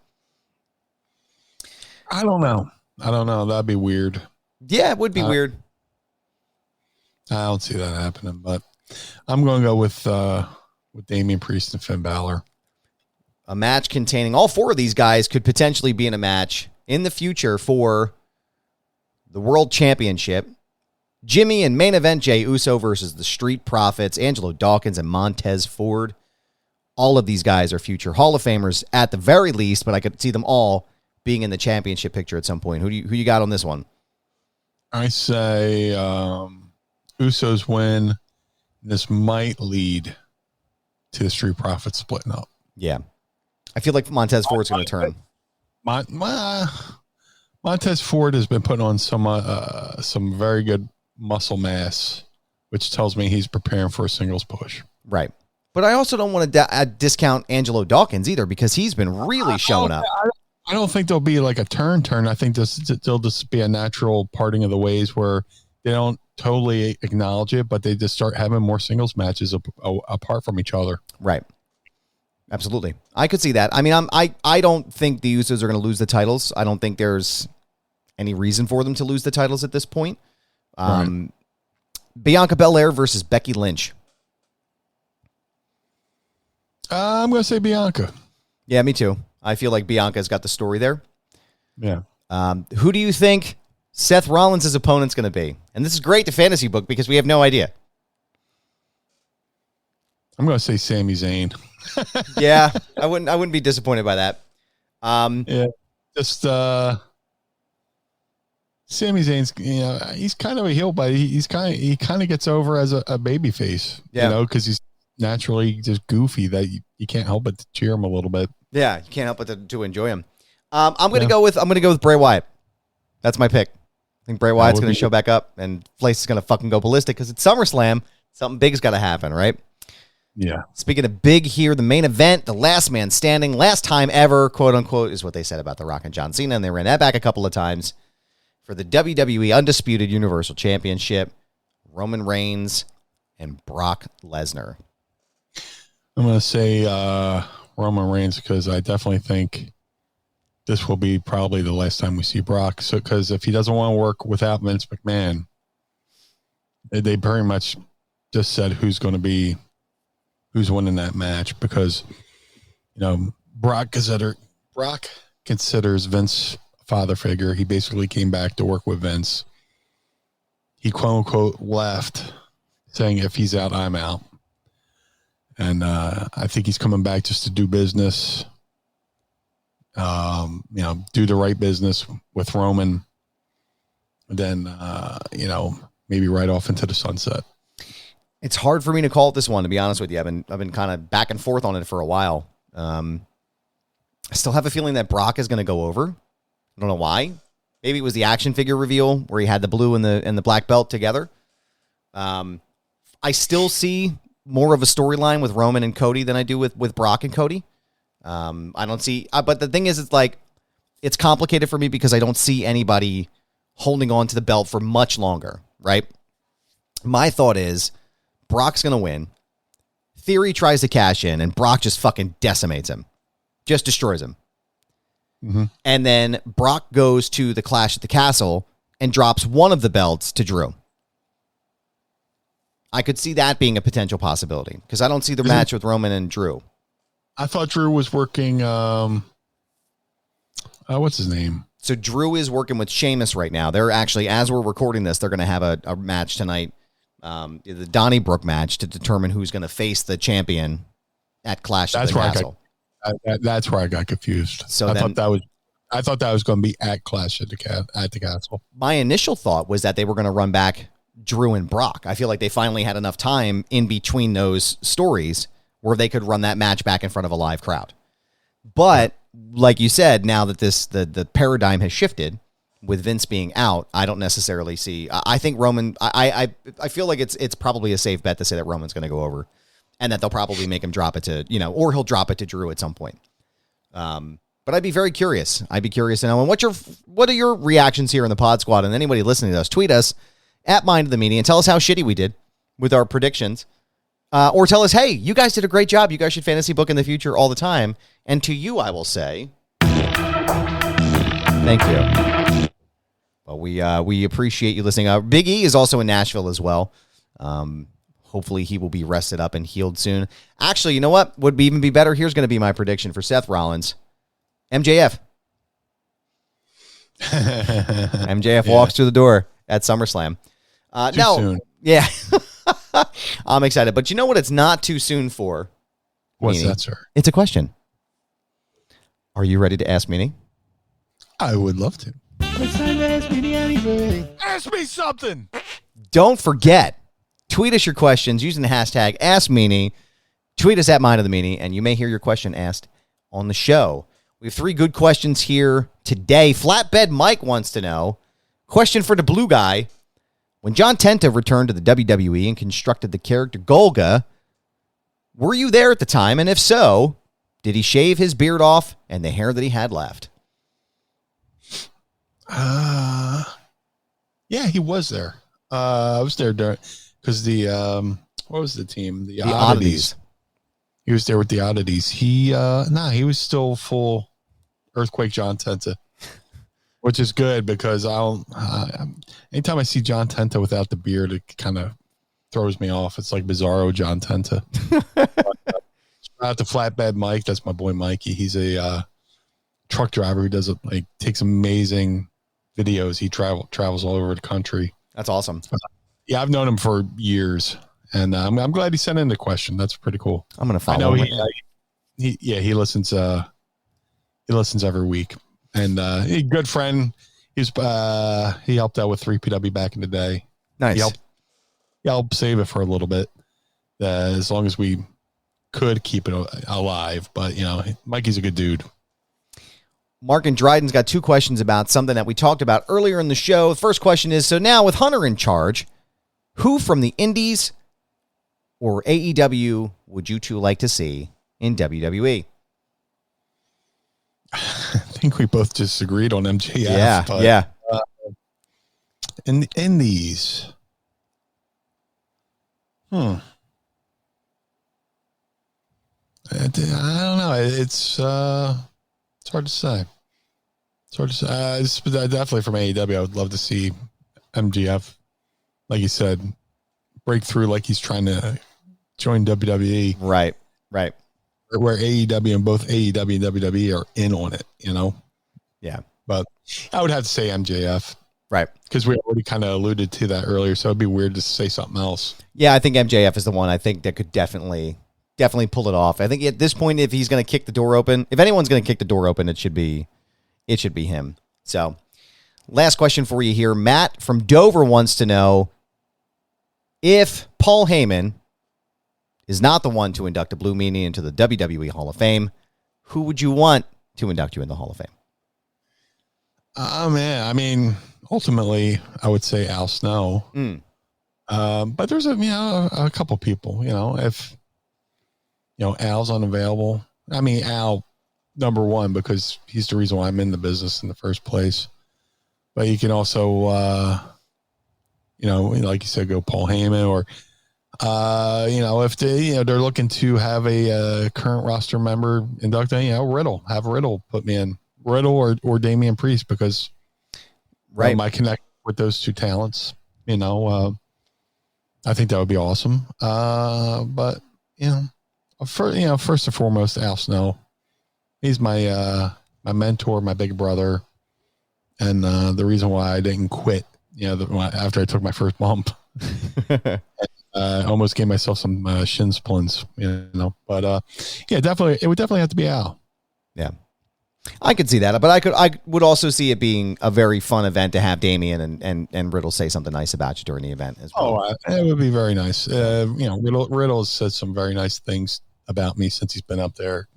I don't know. That'd be weird. Yeah, it would be weird. I don't see that happening, but I'm going to go with Damian Priest and Finn Balor. A match containing all four of these guys could potentially be in a match in the future for the World Championship. Jimmy and main event Jey Uso versus the Street Profits, Angelo Dawkins and Montez Ford. All of these guys are future Hall of Famers at the very least, but I could see them all being in the championship picture at some point. Who you got on this one? I say Usos win. This might lead to the Street Profits splitting up. Yeah. I feel like Montez Ford's going to turn. Montez Ford has been putting on some very good muscle mass, which tells me he's preparing for a singles push. Right. But I also don't want to discount Angelo Dawkins either, because he's been really showing up. I don't think there'll be like a turn. I think there'll just be a natural parting of the ways where they don't totally acknowledge it, but they just start having more singles matches apart from each other. Right. Absolutely. I could see that. I mean, I don't think the Usos are going to lose the titles. I don't think there's any reason for them to lose the titles at this point. Right. Bianca Belair versus Becky Lynch. I'm going to say Bianca. Yeah, me too. I feel like Bianca's got the story there. Yeah. Who do you think Seth Rollins' opponent's going to be? And this is great to fantasy book because we have no idea. I'm going to say Sami Zayn. Yeah, I wouldn't be disappointed by that. Yeah, just Sami Zayn's, he's kind of a heel, but he kind of gets over as a baby face, because he's naturally just goofy that you can't help but to cheer him a little bit. Yeah, you can't help but to enjoy him. I'm gonna go with Bray Wyatt. That's my pick. I think Bray Wyatt's gonna show back up, and place is gonna fucking go ballistic because it's SummerSlam. Something big's got to happen, right? Yeah. Speaking of big here, the main event, the last man standing, last time ever, quote unquote, is what they said about The Rock and John Cena, and they ran that back a couple of times for the WWE Undisputed Universal Championship. Roman Reigns and Brock Lesnar. I'm going to say Roman Reigns because I definitely think this will be probably the last time we see Brock. So, because if he doesn't want to work without Vince McMahon, they very much just said who's winning that match, because Brock considers Vince a father figure. He basically came back to work with Vince. He quote unquote left saying if he's out, I'm out. And I think he's coming back just to do business. Do the right business with Roman. And then, maybe right off into the sunset. It's hard for me to call it this one, to be honest with you. I've been kind of back and forth on it for a while. I still have a feeling that Brock is going to go over. I don't know why. Maybe it was the action figure reveal where he had the blue and the black belt together. I still see more of a storyline with Roman and Cody than I do with Brock and Cody. I don't see, but the thing is, it's complicated for me because I don't see anybody holding on to the belt for much longer, right? My thought is Brock's going to win. Theory tries to cash in, and Brock just fucking decimates him. Just destroys him. Mm-hmm. And then Brock goes to the Clash at the Castle and drops one of the belts to Drew. I could see that being a potential possibility because I don't see the match with Roman and Drew. I thought Drew was working, what's his name? So Drew is working with Sheamus right now. They're actually, as we're recording this, they're going to have a match tonight. The Donnybrook match to determine who's going to face the champion at Clash at the Castle. That's where I got confused. So I thought that was going to be at Clash at the Castle. My initial thought was that they were going to run back Drew and Brock. I feel like they finally had enough time in between those stories where they could run that match back in front of a live crowd. But like you said, now that the paradigm has shifted, with Vince being out, I don't necessarily see. I think Roman. I feel like it's probably a safe bet to say that Roman's going to go over, and that they'll probably make him drop it to or he'll drop it to Drew at some point. But I'd be very curious. I'd be curious to know. And what are your reactions here in the Pod Squad? And anybody listening to us, tweet us at Mind of the Meanie and tell us how shitty we did with our predictions, or tell us, hey, you guys did a great job. You guys should fantasy book in the future all the time. And to you, I will say, thank you. Well, we appreciate you listening. Big E is also in Nashville as well. Hopefully he will be rested up and healed soon. Actually, you know what would even be better? Here's going to be my prediction for Seth Rollins. MJF. MJF walks through the door at SummerSlam. Too soon. Yeah. I'm excited. But you know what it's not too soon for? What's Meanie? that, sir? It's a question. Are you ready to ask Meanie? I would love to. It's time to ask Meanie anything. Ask me something. Don't forget, tweet us your questions using the hashtag AskMeanie. Tweet us at Mind of the Meanie, and you may hear your question asked on the show. We have 3 good questions here today. Flatbed Mike wants to know, question for the blue guy. When John Tenta returned to the WWE and constructed the character Golga, were you there at the time? And if so, did he shave his beard off and the hair that he had left? Yeah, he was there. I was there because what was the team? The Oddities. He was there with the Oddities. He was still full Earthquake John Tenta, which is good because anytime I see John Tenta without the beard, it kind of throws me off. It's like Bizarro John Tenta. Shout out to Flatbed Mike. That's my boy Mikey. He's a truck driver who takes amazing videos. He travels all over the country. That's awesome. Yeah, I've known him for years, and I'm glad he sent in the question. That's pretty cool. I'm gonna follow him. He listens. He listens every week, and he's a good friend. He helped out with 3PW back in the day. Nice. He helped save it for a little bit, as long as we could keep it alive. But Mikey's a good dude. Mark and Dryden's got 2 questions about something that we talked about earlier in the show. The first question is, so now with Hunter in charge, who from the Indies or AEW would you 2 like to see in WWE? I think we both disagreed on MJF. Yeah. In the Indies. I don't know. It's hard to say. Definitely from AEW, I would love to see MJF, like you said, break through like he's trying to join WWE. Right. Where AEW and both AEW and WWE are in on it, Yeah. But I would have to say MJF. Right. Because we already kind of alluded to that earlier, so it'd be weird to say something else. Yeah, I think MJF is the one I think that could definitely definitely pull it off. I think at this point, if he's going to kick the door open, if anyone's going to kick the door open, it should be him. So, last question for you here. Matt from Dover wants to know if Paul Heyman is not the one to induct a Blue Meanie into the WWE Hall of Fame, who would you want to induct you in the Hall of Fame? Man, I mean, ultimately, I would say Al Snow. But there's a couple people, if Al's unavailable. I mean, Al, number one, because he's the reason why I'm in the business in the first place. But you can also, like you said, go Paul Heyman, or if they're looking to have a current roster member inducted, have Riddle put me in. Riddle or Damian Priest, because my connect with those two talents, I think that would be awesome. But first and foremost, Al Snow. He's my mentor, my big brother, and the reason why I didn't quit. After I took my first bump, I almost gave myself some shin splints. But definitely, it would definitely have to be Al. Yeah. I could see that, but I would also see it being a very fun event to have Damian and Riddle say something nice about you during the event as well. Oh, it would be very nice. Riddle has said some very nice things about me since he's been up there,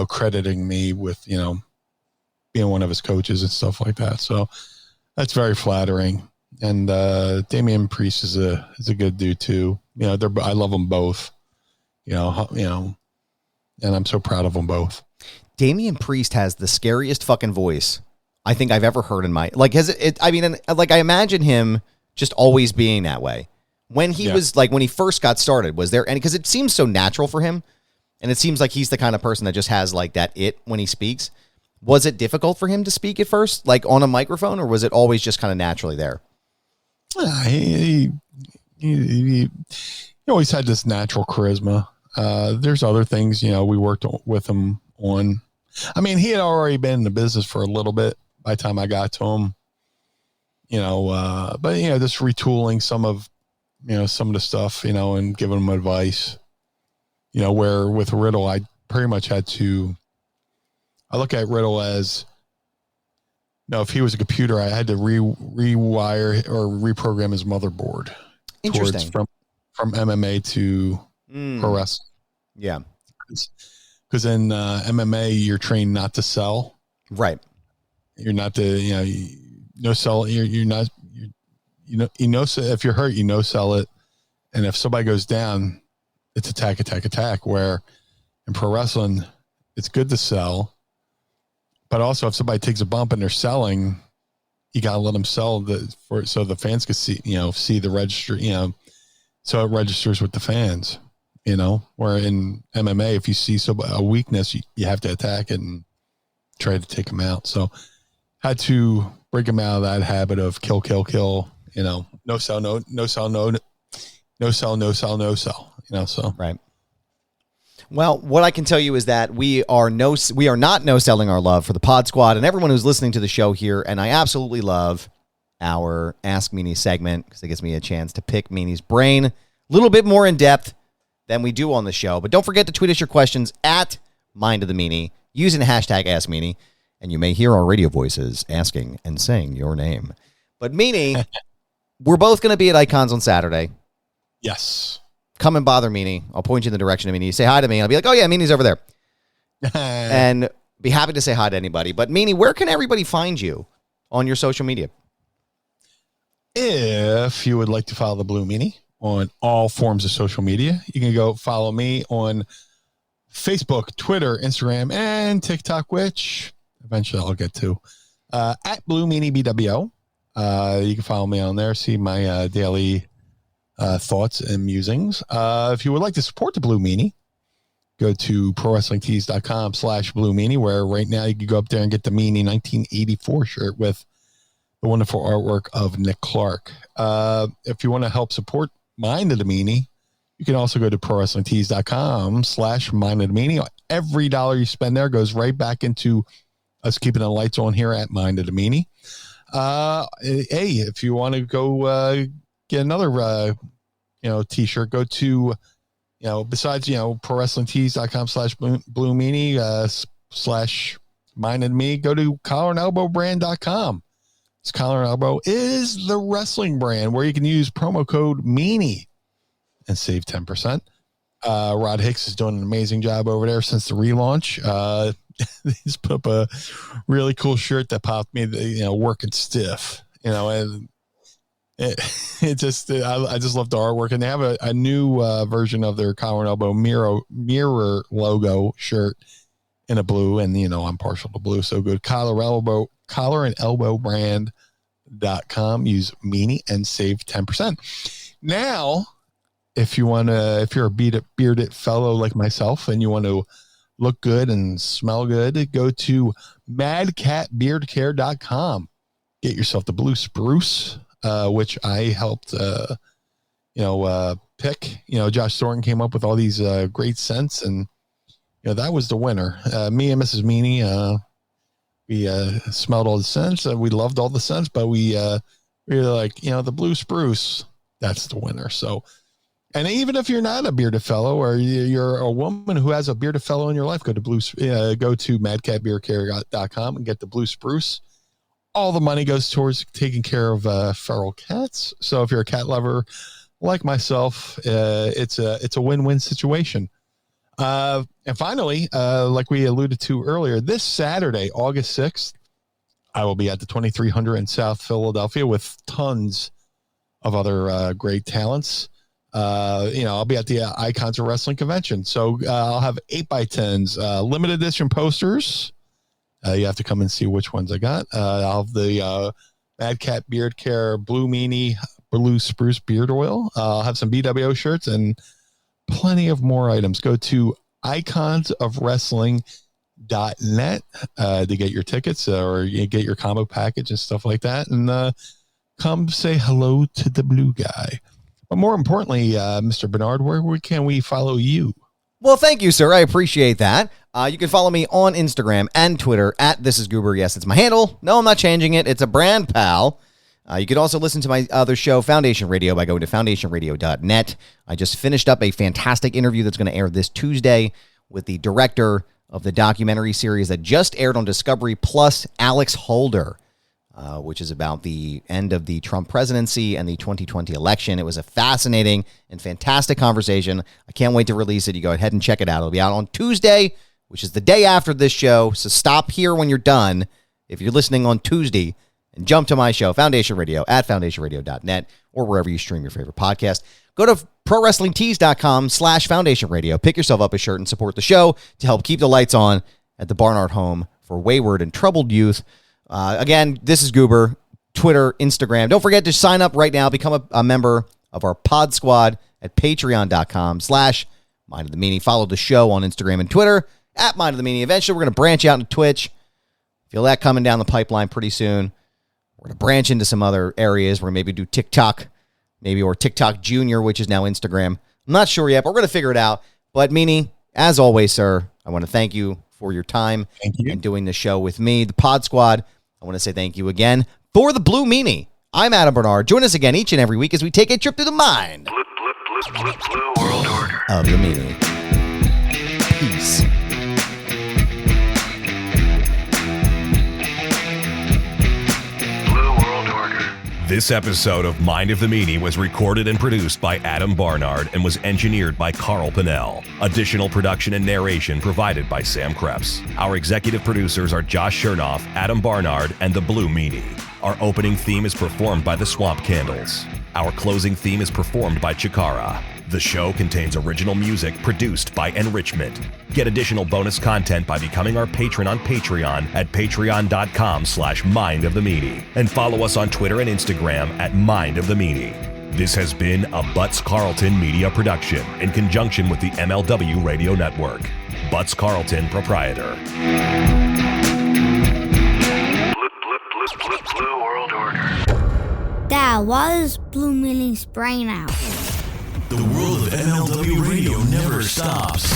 crediting me with, being one of his coaches and stuff like that. So that's very flattering. And Damian Priest is a good dude too. I love them both, and I'm so proud of them both. Damian Priest has the scariest fucking voice I think I've ever heard in my, I imagine him just always being that way. When he was when he first got started, was there any, because it seems so natural for him, and it seems like he's the kind of person that just has like that when he speaks. Was it difficult for him to speak at first, like on a microphone, or was it always just kind of naturally there? He always had this natural charisma. There's other things, we worked with him on. I mean, he had already been in the business for a little bit by the time I got to him, but just retooling some of the stuff, and giving him advice, where with Riddle, I pretty much had to, I look at Riddle as, if he was a computer, I had to rewire or reprogram his motherboard. Interesting. From MMA to pro wrestling. Yeah. Because in MMA, you're trained not to sell. Right. You're not to, no sell. You're not, so if you're hurt, sell it. And if somebody goes down, it's attack. Where in pro wrestling, it's good to sell. But also, if somebody takes a bump and they're selling, you got to let them sell so the fans can see, see the register, so it registers with the fans. Where in MMA, if you see a weakness, you have to attack it and try to take them out. So had to break them out of that habit of kill, no sell, no sell. So. Right. Well, what I can tell you is that we are not no selling our love for the Pod Squad and everyone who's listening to the show here. And I absolutely love our Ask Meanie segment because it gives me a chance to pick Meanie's brain a little bit more in depth than we do on the show. But don't forget to tweet us your questions at Mind of the Meanie using the hashtag Ask Meanie, and you may hear our radio voices asking and saying your name. But Meanie, we're both going to be at Icons on Saturday. Yes. Come and bother Meanie. I'll point you in the direction of Meanie. You say hi to me. I'll be like, oh yeah, Meanie's over there. And be happy to say hi to anybody. But Meanie, where can everybody find you on your social media? If you would like to follow the Blue Meanie on all forms of social media, you can go follow me on Facebook, Twitter, Instagram, and TikTok, which eventually I'll get to, at Blue Meanie BWO. You can follow me on there, see my daily thoughts and musings. If you would like to support the Blue Meanie, go to prowrestlingtees.com/Blue Meanie, where right now you can go up there and get the Meanie 1984 shirt with the wonderful artwork of Nick Clark. If you want to help support Mind of the Meanie, you can also go to prowrestlingtees.com/Mind of the Meanie. Every dollar you spend there goes right back into us keeping the lights on here at Mind of the Meanie. Hey, if you want to go get another t-shirt, go to besides, prowrestlingtees.com/Blue Meanie, /Mine and Me, go to collarandelbowbrand.com. This Collar and Elbow is the wrestling brand where you can use promo code Meanie and save 10%. Rod Hicks is doing an amazing job over there since the relaunch. He's put up a really cool shirt that popped me, working stiff, and I just love the artwork. And they have a new version of their Collar and Elbow mirror logo shirt in a blue. And, I'm partial to blue. So go to collarandelbowbrand.com, use Meanie and save 10%. Now, if you're a bearded fellow like myself and you want to look good and smell good, go to madcatbeardcare.com. Get yourself the blue spruce, which I helped, pick. Josh Thornton came up with all these great scents, and that was the winner. Me and Mrs. Meanie, we smelled all the scents, and we loved all the scents, but we really like, the blue spruce. That's the winner. So. And even if you're not a bearded fellow, or you're a woman who has a bearded fellow in your life, go to madcatbeardcare.com and get the blue spruce. All the money goes towards taking care of feral cats. So if you're a cat lover like myself, it's a win-win situation. And finally, like we alluded to earlier, this Saturday, August 6th, I will be at the 2300 in South Philadelphia with tons of other great talents. I'll be at the Icons of Wrestling convention. So I'll have 8x10s, limited edition posters. You have to come and see which ones I got. I'll have the Mad Cat Beard Care Blue Meanie Blue Spruce Beard Oil. I'll have some BWO shirts and plenty of more items. Go to iconsofwrestling.net to get your tickets, or you get your combo package and stuff like that. And come say hello to the blue guy. But more importantly, Mr. Barnard, where can we follow you? Well, thank you, sir. I appreciate that. You can follow me on Instagram and Twitter at This Is Goober. Yes, it's my handle. No, I'm not changing it. It's a brand, pal. You can also listen to my other show, Foundation Radio, by going to foundationradio.net. I just finished up a fantastic interview that's going to air this Tuesday with the director of the documentary series that just aired on Discovery Plus, Alex Holder, which is about the end of the Trump presidency and the 2020 election. It was a fascinating and fantastic conversation. I can't wait to release it. You go ahead and check it out. It'll be out on Tuesday, which is the day after this show. So stop here when you're done, if you're listening on Tuesday, and jump to my show, Foundation Radio, at foundationradio.net, or wherever you stream your favorite podcast. Go to prowrestlingtees.com/Foundation Radio. Pick yourself up a shirt and support the show to help keep the lights on at the Barnard home for wayward and troubled youth. Again, This Is Goober, Twitter, Instagram. Don't forget to sign up right now. Become a member of our pod squad at patreon.com/Mind of the Meanie. Follow the show on Instagram and Twitter at Mind of the Meanie. Eventually, we're going to branch out into Twitch. Feel that coming down the pipeline pretty soon. We're going to branch into some other areas. We're going to maybe do TikTok, or TikTok Junior, which is now Instagram. I'm not sure yet, but we're going to figure it out. But Meanie, as always, sir, I want to thank you for your time and doing the show with me, the Pod Squad. I want to say thank you again for the Blue Meanie. I'm Adam Barnard. Join us again each and every week as we take a trip through the mind Blue World Order of the Meanie. Peace. This episode of Mind of the Meanie was recorded and produced by Adam Barnard and was engineered by Carl Pinnell. Additional production and narration provided by Sam Krebs. Our executive producers are Josh Chernoff, Adam Barnard, and the Blue Meanie. Our opening theme is performed by the Swamp Candles. Our closing theme is performed by Chikara. The show contains original music produced by Enrichment. Get additional bonus content by becoming our patron on Patreon at patreon.com/Mind of the Meanie. And follow us on Twitter and Instagram at Mind of the Meanie. This has been a Butts Carlton media production in conjunction with the MLW Radio Network. Butts Carlton, proprietor. Blue World Order. Dad, why is Blue Meanie's brain out? The world of MLW Radio never stops.